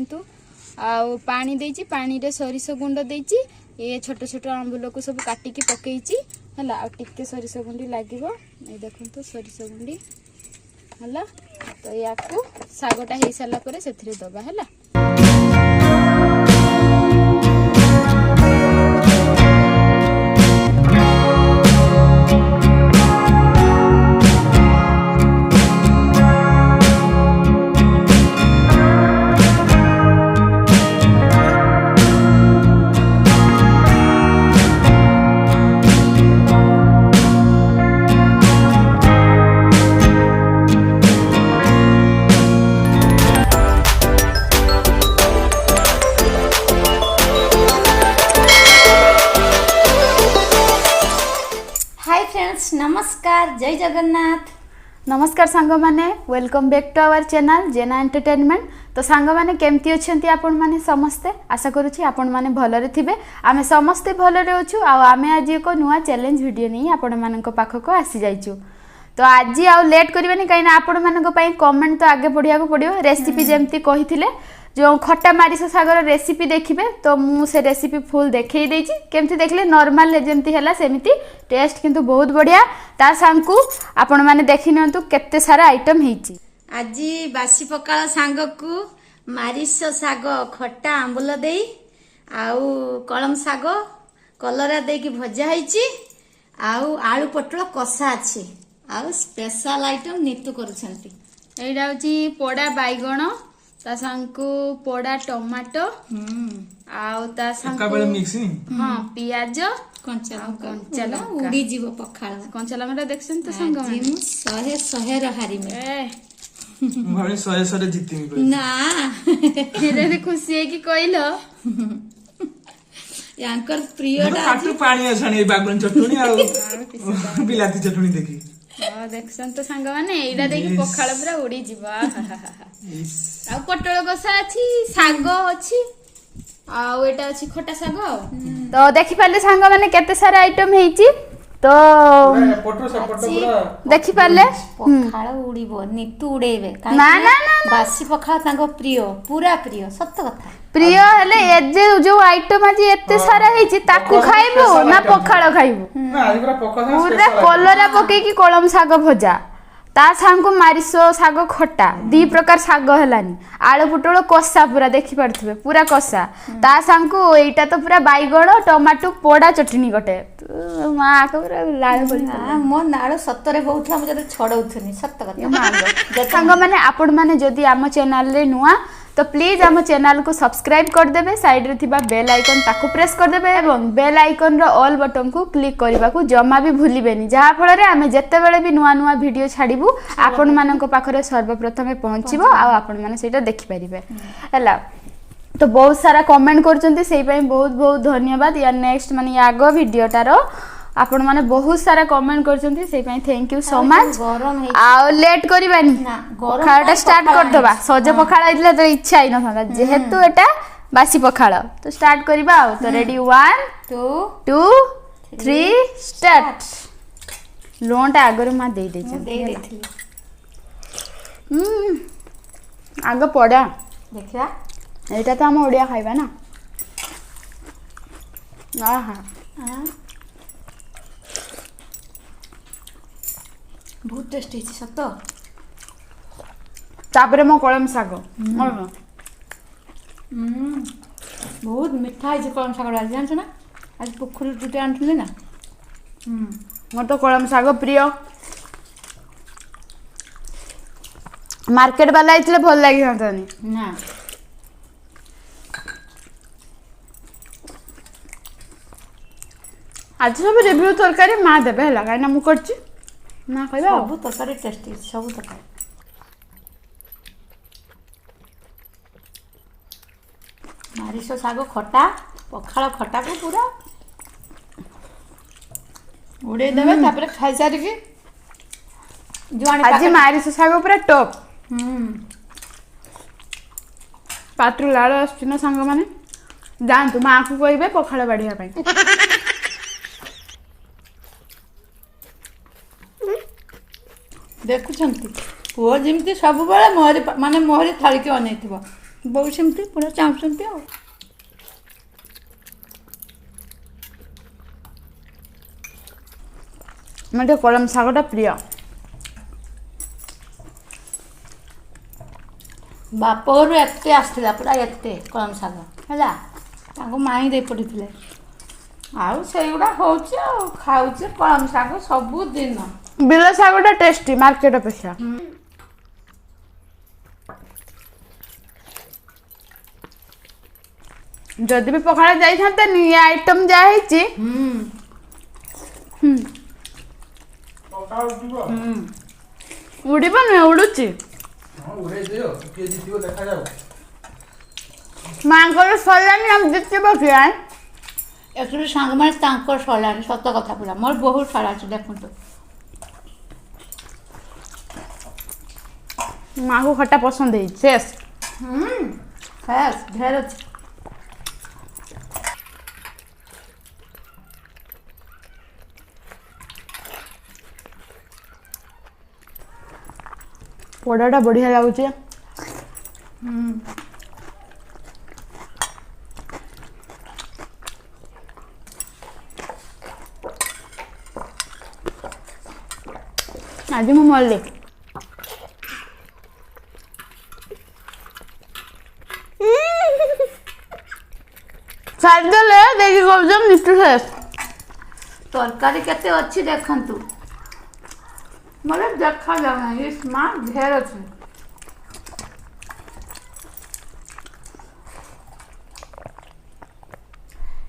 देखंतु आउ पानी देइची पानी रे सरिष गुंड देइची ये छोट छोट आंबुल को सब काटिकी पकेइची हला आ टिके सरिष गुंडी लागिवो ए देखंतु सरिष गुंडी हला तो याकू सागटा हेइ साला परे सेथरे दबा हला। नमस्कार जय जगन्नाथ। नमस्कार सांग माने welcome back to our channel Jena entertainment. तो सांग माने केमती अछंती आपण माने समस्ते आशा करूची आपण माने भलरे थिबे आमे समस्ते भलरे अछु आ आमे आज एको नुवा चैलेंज वीडियो नै आपण मानक पाखको आसी जाइछु। तो आज आ लेट करबेनी काइना आपण मानक पई कमेंट तो आगे पढिया को पडियो रेसिपी जेमती कहिथिले जो खट्टा मारिस सागर रेसिपी देखिबे तो मु से रेसिपी फुल देखै देछि केमती देखले नॉर्मल जेमती हला सेमिति टेस्ट किंतु बहुत बढ़िया ता सांगकू आपण माने देखि नंतु केते सारा आइटम हेछि। आज बासी पकाळ सांगकू मारिस साग खट्टा आंबुल देई आउ कलम साग कलरा दे की भजा हेछि आउ आलू पटल कसा अछि आउ स्पेशल आइटम नितु करूछंती एडा होछि पोडा बाइगण ता सांगकू पोडा टमाटो आउ ता सांगकू हां पियाज कंचा लंका उडी जीव पखाळ कंचा लंका देखछन तो सांग जिम 100 रहारी में माने 100 जीतिम कोइ ना रे खुशी है कि कइलो यांकर प्रिय डा काटू पानी असणी बागन चटणी आ बिलाती चटणी देखि देखसन तो सांग माने एडा देखि पखाळ पूरा उडी जीवा आ पटल कसा अछि साग अछि आ एटा अछि खटा साग तो देखि पाले सांग माने केते सारा आइटम हेछि तो देखि पाले पखाळ उडीबो नितु उडेबे ना ना ना बासी पखाळ तांको प्रिय पूरा प्रिय सत्य कथा प्रिय हेले ए जो आइटम आज एते सारा हेछि ताकू खाइबो ना पखाळ खाइबो ना आज पूरा पखाळ पूरा कलरा पके की कलम साग भजा ता सांगको मारिसो साग खट्टा दी प्रकार साग हेलानी आलू पुटल कसा पूरा देखि पारथबे पूरा कसा ता सांगको एटा तो पूरा बाइगण टमाटो पोडा चटनी गटे मां को पूरा लाल पड़ी मो नाळ सत्तरे बहुथला म जते छडौथनी सत्य कथा सांग माने आपण माने जदी आम चैनल रे नुआ तो प्लीज आम चैनल को सब्सक्राइब कर देबे साइड रे थिबा बेल आइकन ताको प्रेस कर देबे एवं बेल आइकन रो ऑल बटन को क्लिक करबा को जमा भी भूलिबेनी जहा फल रे आमे जत्ते बेले भी नुआ नुआ वीडियो छाडीबू आपण मानक पाखरे सर्वप्रथम पहुंचीबो आ आपण माने सेटा देखि परिबे हला। तो बहुत सारा कमेंट करचंती सेई पई बहुत बहुत धन्यवाद या नेक्स्ट माने आगो वीडियोटारो आपण माने बहुत सारा कमेंट करचंती सेई पई थैंक यू सो मच। आ लेट करबानी पखाळटा स्टार्ट कर दबा सज पखाळ आइला तो इच्छा आइ न था जेहेतु एटा बासी पखाळ तो स्टार्ट करबा आ तो रेडी 1 2 3 स्टार्ट लोनटा आगर मा दे देथि आग पड़ा देखिया एटा तो हम ओडिया खाइबा ना आहा बहुत टेस्टी है सत तापरे मो कलम साग बहुत मिठा है कलम साग आज जानछ ना आज पोखरी टुटे आनथले ना मोर तो कलम साग प्रिय मार्केट वाला इतले भल लागि हतनी ना आज सब रिव्यू तरकारी मा देबे हला काइना मु करची ना खाइबा सब तरकारी टेस्टी सब तरकारी मारिस साग खटा पखाळ खटा को पूरा उड़े देबे तापर खाइ सारी की आज मारिस साग पूरा टॉप पात्रु लाल आछिन सांग माने जानतु मा को कहिबे पखाळ बाडिया पई देखुछंती पुओ जिमती सब बेले मोहरी माने मोहरी थाली के अनै थिबो ବୋଉ ସେମିତି ପୁରା ଚାହୁଁଛନ୍ତି ଆଉ ମତେ କଳମ ଶାଗଟା ପ୍ରିୟ। ବାପ ଘରୁ ଏତେ ଆସିଥିଲା ପୁରା ଏତେ କଳମ ଶାଗ ହେଲା ତାଙ୍କୁ ମାଇଁ ଦେଇ ପଡ଼ିଥିଲେ ଆଉ ସେଇଗୁଡ଼ା ହେଉଛି ଆଉ ଖାଉଛି କଳମ ଶାଗ ସବୁଦିନ। ବିଲ ଶାଗଟା ଟେଷ୍ଟି ମାର୍କେଟ ଅପେକ୍ଷା। ଯଦି ବି ପଖାଳ ଯାଇଥାନ୍ତା ନିଏ ଆଇଟମ ଯାହା ହେଇଛି ଉଡ଼ିବ ନୁହେଁ ଉଡ଼ୁଛି। ମାଙ୍କର ସରିଲାନି ଆମେ ଜିତିବ କି ଏଥିରୁ ସାଙ୍ଗମାନେ ତାଙ୍କର ସରିଲାଣି ସତ କଥା ପୁରା ମୋର ବହୁତ ସାରା ଅଛି ଦେଖନ୍ତୁ। ମାଙ୍କୁ ଖଟା ପସନ୍ଦ ହେଇଛି ଶେଷ। ଖାସ୍ ଢେର ଅଛି। ପୋଡ଼ାଟା ବଢ଼ିଆ ଲାଗୁଛି। ଆଜି ମୁଁ ମଲ୍ଲି ଛାଡ଼ିଦେଲେ ଦେଇକି କହୁଛ ମିଠୁ ଶେଷ। ତରକାରୀ କେତେ ଅଛି ଦେଖନ୍ତୁ ମୋତେ ଦେଖାଯାଉନାହିଁ ସ୍ମାର୍ଟ ଢେର ଅଛି।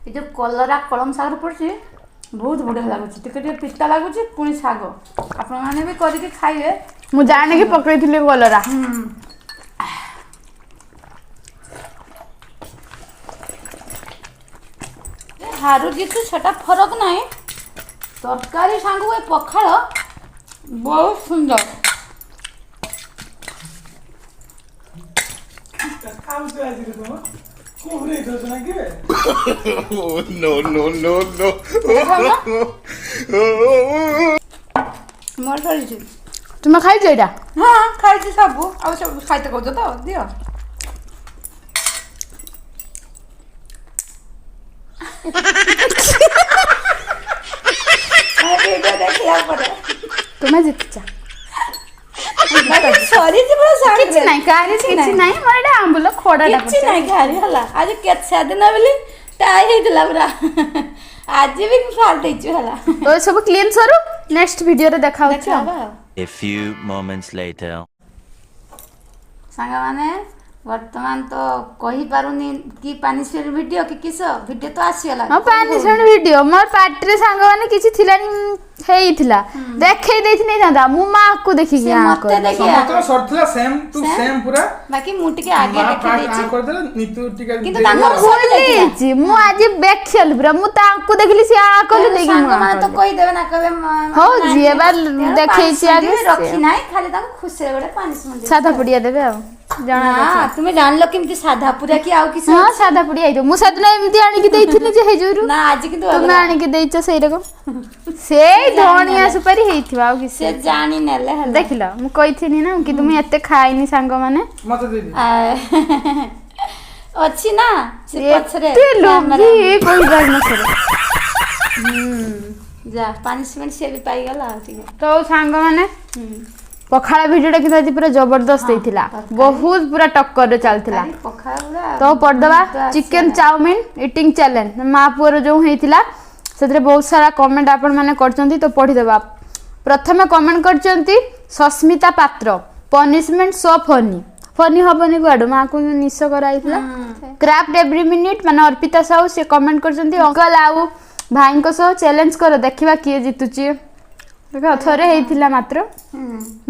ଏ ଯେଉଁ କଲରା କଳମ ଶାଗରେ ପଡ଼ିଛି ବହୁତ ବଢ଼ିଆ ଲାଗୁଛି ଟିକେ ଟିକେ ପିତା ଲାଗୁଛି ପୁଣି ଶାଗ ଆପଣମାନେ ବି କରିକି ଖାଇବେ। ମୁଁ ଜାଣିକି ପକେଇଥିଲି କଲରା। ହାରୁ ଜିତୁ ସେଟା ଫରକ ନାହିଁ ତରକାରୀ ସାଙ୍ଗକୁ ଏ ପଖାଳ ବହୁତ ସୁନ୍ଦର। ମୋର ସରିଛି। ତୁମେ ଖାଇଛ ଏଇଟା? ହଁ ଖାଇଛି ସବୁ ଆଉ ସବୁ ଖାଇତେ କହୁଛ ତ ଦିଅ। ଦେଖିଲା ପରେ ତୁମେ ଜିତିଛ। ସରିଛି ପୁରା କିଛି ନାହିଁ କାହାରି କିଛି ନାହିଁ ମୋର ଏଇଟା ଆମ୍ବୁଲ ଖୋଡ଼ାଟା କିଛି ନାହିଁ କାହାରି ହେଲା ଆଜି କେତେ ଦିନ ବୋଲି ଟାଇ ହେଇଥିଲା ପୁରା ଆଜି ବି ଫାଲ ଦେଇଛୁ ହେଲା। ତ ସବୁ କ୍ଲିନ୍ ସରୁ ନେକ୍ସଟ ଭିଡ଼ିଓରେ ଦେଖା ହଉଛି। A few moments later. ସାଙ୍ଗମାନେ ବର୍ତ୍ତମାନ ତ କହିପାରୁନି କି ପାନିଶମେଣ୍ଟ ଭିଡ଼ିଓ କି କିସ ଭିଡ଼ିଓ ତ ଆସିଗଲା। ହଁ ପାନିଶମେଣ୍ଟ ଭିଡ଼ିଓ ମୋର ପାଟିରେ ସାଙ୍ଗମାନେ କିଛି ଥିଲାନି ହେଇଥିଲା ଦେଖେଇ ଦେଇଥି ନେଇଥାନ୍ତା ମୁଁ ମାକୁ ଦେଖିକି ମତେ ଦେଖି ସମସ୍ତର ସରିଥିଲା ସେମ ଟୁ ସେମ ପୁରା ବାକି ମୁଁ ଟିକେ ଆଗେ ଦେଖି ଦେଇଛି କରିଦେଲା ନିତୁ ଟିକେ କିନ୍ତୁ ତାଙ୍କର ଭୁଲ ହେଇଛି। ମୁଁ ଆଜି ଦେଖିଲି ପୁରା ମୁଁ ତାଙ୍କୁ ଦେଖିଲି ସେ ଆ କଲି ଦେଇକି ମୁଁ ସାଙ୍ଗମାନେ ତ କହିଦେବେ ନା କହିବେ ହଉ ଯିଏ ବା ଦେଖେଇଛି ଆଗେ ରଖି ନାହିଁ ଖାଲି ତାଙ୍କୁ ଖୁସିରେ ଗୋଟେ ପାନିଶମେଣ୍ଟ ସାଧା ପୁଡ଼ିଆ ଦେବେ ଆଉ ଜଣା ତୁମେ ଜାଣିଲ କେମିତି ସାଧା ପୁରା କି ଆଉ କିଛି ହଁ ସାଧା ପୁଡ଼ିଆ ହେଇଥିବ। ମୁଁ ସେଦିନ ଏମିତି ଆଣିକି ଦେଇଥିଲି ଯେ ହେଇଯୋରୁ ନା ଆଜି କିନ୍ତୁ ତୁମେ ଆଣିକି ଦେଇଛ ସେଇରକମ ସେଇ ଧଣିଆ ସୁପାରି ହେଇଥିବ ଆଉ କିଛି ସେ ଜାଣି ନେଲେ ହେଲା। ଦେଖିଲ ମୁଁ କହିଥିଲି ନା କି ତୁମେ ଏତେ ଖାଇନି ସାଙ୍ଗମାନେ ମତେ ଦେଇଦି ଅଛି ନା ସେ ପଛରେ ଯା ପାନିଶମେଣ୍ଟ ସେ ବି ପାଇଗଲା ଆଉ ଟିକେ ତ ସାଙ୍ଗମାନେ ପଖାଳ ଭିଡ଼ିଓଟା କିନ୍ତୁ ଆଜି ପୁରା ଜବରଦସ୍ତ ହେଇଥିଲା ବହୁତ ପୁରା ଟକ୍କରରେ ଚାଲିଥିଲା। ତ ପଢିଦବା ଚିକେନ ଚାଉମିନ ଇଟିଂ ଚ୍ୟାଲେଞ୍ଜ ମା ପୁଅର ଯେଉଁ ହେଇଥିଲା ସେଥିରେ ବହୁତ ସାରା କମେଣ୍ଟ ଆପଣ ମାନେ କରିଛନ୍ତି ତ ପଢିଦବା। ପ୍ରଥମେ କମେଣ୍ଟ କରିଛନ୍ତି ସସ୍ମିତା ପାତ୍ର ପନିଶମେଣ୍ଟ ସୋ ଫନି ଫନି ହବନି କୁଆଡୁ ମାକୁ ନିଶ କରାଇଥିଲା। କ୍ରାଫ୍ଟ ଏଭ୍ରି ମିନିଟ୍ ମାନେ ଅର୍ପିତା ସାହୁ ସେ କମେଣ୍ଟ କରିଛନ୍ତି ଅଙ୍କଲ ଆଉ ଭାଇଙ୍କ ସହ ଚ୍ୟାଲେଞ୍ଜ କର ଦେଖିବା କିଏ ଜିତୁଛି। ଦେଖ ଥରେ ହେଇଥିଲା ମାତ୍ର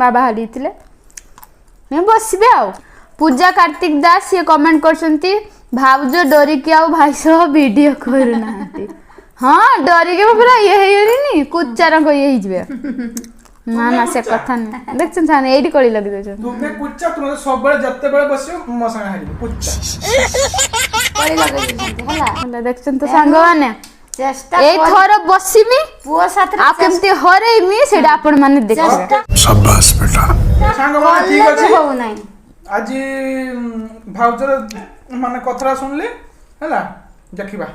ବାବା ହାରିଥିଲେ ବସିବେ ଆଉ। ପୂଜା କାର୍ତ୍ତିକ ଦାସ ସିଏ କମେଣ୍ଟ କରିଛନ୍ତି ଭାଉଜ ଡରିକି ଆଉ ଭାଇ ସହ ଭିଡିଓ କରୁନାହାନ୍ତି। ହଁ ଡରିକି ପୁରା ଇଏ ହେଇଗଲିନି କୁଚାରଙ୍କ ଇଏ ହେଇଯିବେ। ନା ନା ସେ କଥା ନୁହେଁ ଦେଖୁଛନ୍ତି ସେମାନେ ଏଇଠି କଳି ଲଗେଇ ଦଉଛନ୍ତି। ତୁମେ କୁଚା ତୁମେ ସବୁବେଳେ ଯେତେବେଳେ ବସିବ ମୋ ସାଙ୍ଗେ ହାରିବ କୁଚା କଳି ଲଗେଇ ଦେଇଛନ୍ତି ହେଲା। ଦେଖୁଛନ୍ତି ତ ସାଙ୍ଗମାନେ ଚେଷ୍ଟା ଏଇଥର ବସିମି ପୁଅ ସାଥିରେ ଆଉ କେମିତି ହରେଇମି ସେଇଟା ଆପଣ ମାନେ ଦେଖିବେ। ସାବାସ୍ ବେଟା ସାଙ୍ଗମାନେ ଠିକ ଅଛି ହଉନାହିଁ आज भाउजर माने कथरा सुनले हैला देखिबा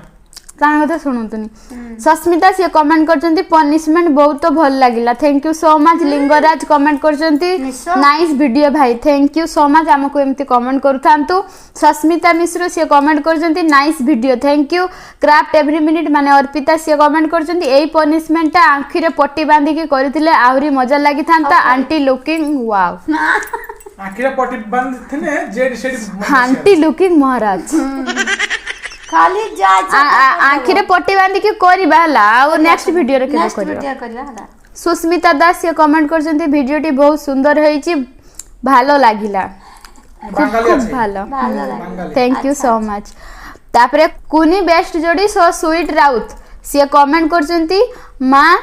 तान कथा शुणुतुनी सस्मिता सी कमेंट करछंती पनिशमेंट बहुत भल लागिला thank you so much Lingaraj comment करछंती नाइस वीडियो भाई थैंक यू सो मच हमको एमती कमेंट करथांतु सस्मिता मिश्र सी कमेंट करछंती nice video thank you craft every minute माने अर्पिता सी कमेंट करछंती एई पनिशमेंट ता आंखी रे पट्टी बांधी के करथिले आहुरी मजा लागि थांता आंटी लुकिंग वाओ आंखी रे पट्टी बांध थिने जेड सेड आंटी लुकिंग महाराज खाली जा आंखी रे पट्टी बांधी के करबा हला और नेक्स्ट वीडियो रे केना करबा हला सुस्मिता दास ये कमेंट करछंती वीडियोटी बहुत सुंदर होईची भालो लागिला खूब भालो थैंक यू सो मच तापरे कुनी बेस्ट जोड़ी सो स्वीट राउत से कमेंट करछंती मां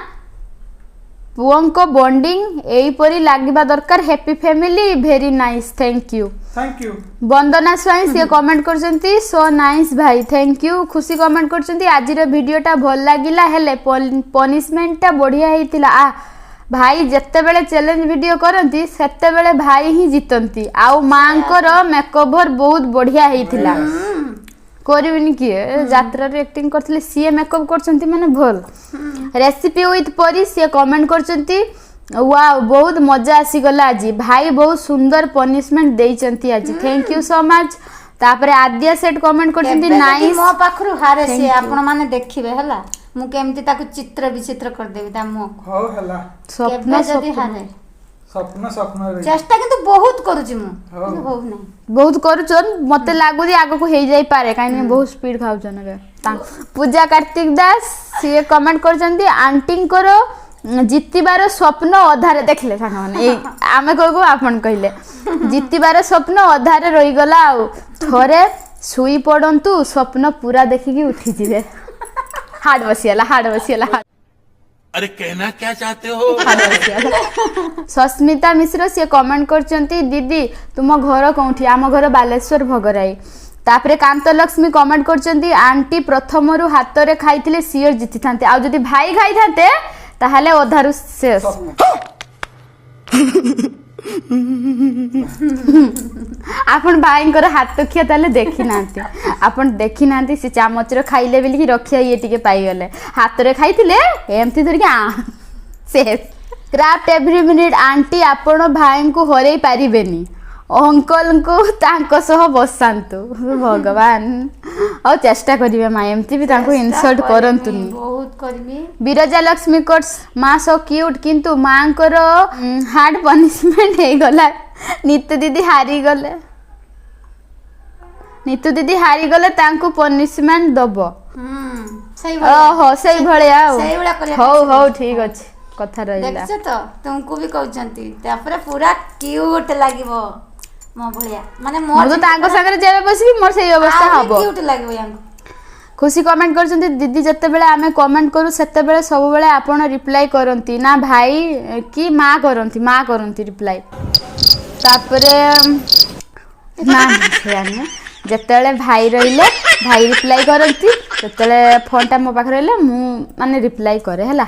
पुओंको बॉन्डिंग एई परी लागिबा दरकार happy family very nice thank you Vandana Swain से कमेंट करछंती सो नाइस भाई थैंक यू खुशी कमेंट करछंती आज रे वीडियोटा भल लागिला हेले पनिशमेंटटा बढ़िया हेतिला आ भाई जत्ते बेले चैलेंज वीडियो करंती सेत्ते बेले भाई ही जीतंती आउ मांकर मेकओवर बहुत बढ़िया हेतिला करबिनी किए यात्रा रे एक्टिंग करथिले सीए मेकअप करछंती माने भल रेसिपी विथ परी से कमेंट करछंती वाओ बहुत मजा आसी गला आज भाई बहुत सुंदर पनिशमेंट देइचंती आज थैंक यू सो मच तापरे आद्या सेट कमेंट करछंती नाइस मो पाखरु हारे से आपण माने देखिबे हला मु केमती ताकु चित्र विचित्र कर देबी ता मो हो हला स्वप्न जदी हारे स्वप्न रे चेष्टा किंतु बहुत करूची मु हो नै बहुत करूचन मते लागुदी आगो को हेई जाई पारे काई बहुत स्पीड खाउचन रे पूजा कार्तिक दास से कमेंट करछंती आंटी करो जितिबार स्वप्न अधारे देखले सांग माने आमे कहू आपन कहले जितिबार स्वप्न अधारे रही गला आ थरे सुई पडंतु स्वप्न पूरा देखिकी उठी जिवे हाड बसियाला अरे कहना क्या चाहते हो सस्मिता मिश्र से कमेंट करचंती दीदी तुम घर कोठी आम घर बालेश्वर भगराई तापरे कांत लक्ष्मी कमेंट करचंती आंटी प्रथमरु हाथ रे खाइथिले सियर जिति थांते आ जदी भाई खाइ थांते ताहले अधारु शेष आपण भाईंकर हाथ खिया ताले देखि नांती आपण देखि नांती से चामच रे खाइले बिल की रखिया ये टिके पाई गले हाथ रे खाइथिले एमती धर के शेष क्राफ्ट एवरी मिनिट आंटी आपण भाई को हरई पारिबेनी अंकल को तांको सह बसांतु भगवान और चेष्टा करिवे मां एमती भी तांको इंसल्ट करंतुनी बहुत करबी बिरजा लक्ष्मी कोट्स मां सो क्यूट किंतु मां कर हार्ड पनिशमेंट हे गला नितु दीदी हारी गले तांको पनिशमेंट दबो सही ओहो सही भलिया हो ठीक अछि कथा रहिला देखछ तो तुमको भी कहउचंती तापरे पूरा क्यूट लागिवो मो भलिया माने मोर तो तांको संगे जेबे बसबी मोर सही अवस्था हबो क्यूट लागिवो यांको खुशी कमेंट करछंती दीदी जत्ते बेले आमे कमेंट करू सेत्ते बेले सब बेले आपण रिप्लाई करंती ना भाई की मां करंती रिप्लाई तापरे ना यानी जत्ते भाई रहिले भाई रिप्लाई करंती तत्ते फोन टा मो पाख रहिले मु माने रिप्लाई करे हला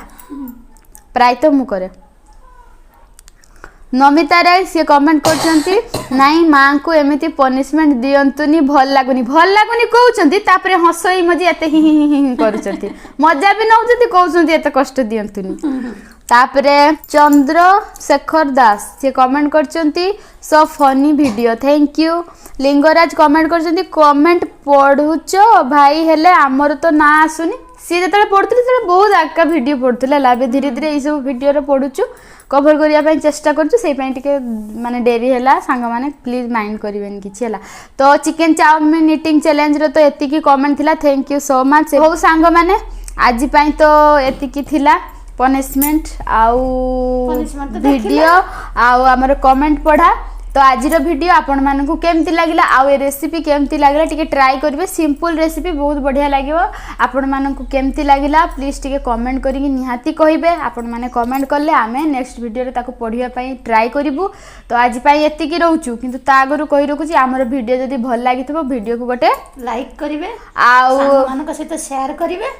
प्राय तो मु करे नमिता राय से कमेंट करछंती नाई मां को एमिति पनिशमेंट दियंतुनी भल लागुनी कहउछंती तापरे हसई मजी एते ही करछंती मजा भी नउछंती कहउछंती एते कष्ट दियंतुनी तापरे चंद्रशेखर दास से कमेंट करछंती so funny video thank you Lingaraj comment करछंती कमेंट पढुचो भाई हेले हमर तो ना आसुनी सी जतले पढुतले तले बहुत आका वीडियो पढुतले लाबे धीरे धीरे ई सब वीडियो रे पढुचु कवर करिया पई चेष्टा करछु सेई पई टिके माने देरी हैला सांग माने प्लीज माइंड करिवेन किछि हैला तो चिकन चाउमिन ईटिंग चैलेंज रे तो एति की कमेंट थिला थैंक यू सो मच हो सांग माने आज पई तो एति की थिला पनिशमेंट आउ वीडियो आउ हमर कमेंट पढ़ा तो आज वीडियो आपण मानकु केमती लागिला आउ ए रेसिपी केमती लागिला टिके ट्राई करिवे सिंपल रेसिपी बहुत बढ़िया लागिवो आपण मानकु केमती लागिला प्लीज टिके कमेंट करी निहाती कहिबे आपण माने कमेंट करले आमे नेक्स्ट वीडियो रे ताको पढिया पई ट्राई करिवु तो आज पई एति की रहउचु किंतु ता आगरु कहि रखुची हमर वीडियो जदी भल लागितबो वीडियो को गोटे लाइक करिवे आउ मानक सहित शेयर करिवे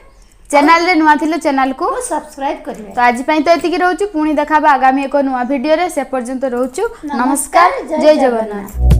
चैनल रे नुआ थिले चैनल को सब्सक्राइब करिवे तो आज पई तो एति की रहउचु पुणी देखाबा आगामी एको नुआ वीडियो रे से पर्यंत रहउचु नमस्कार जय जगन्नाथ।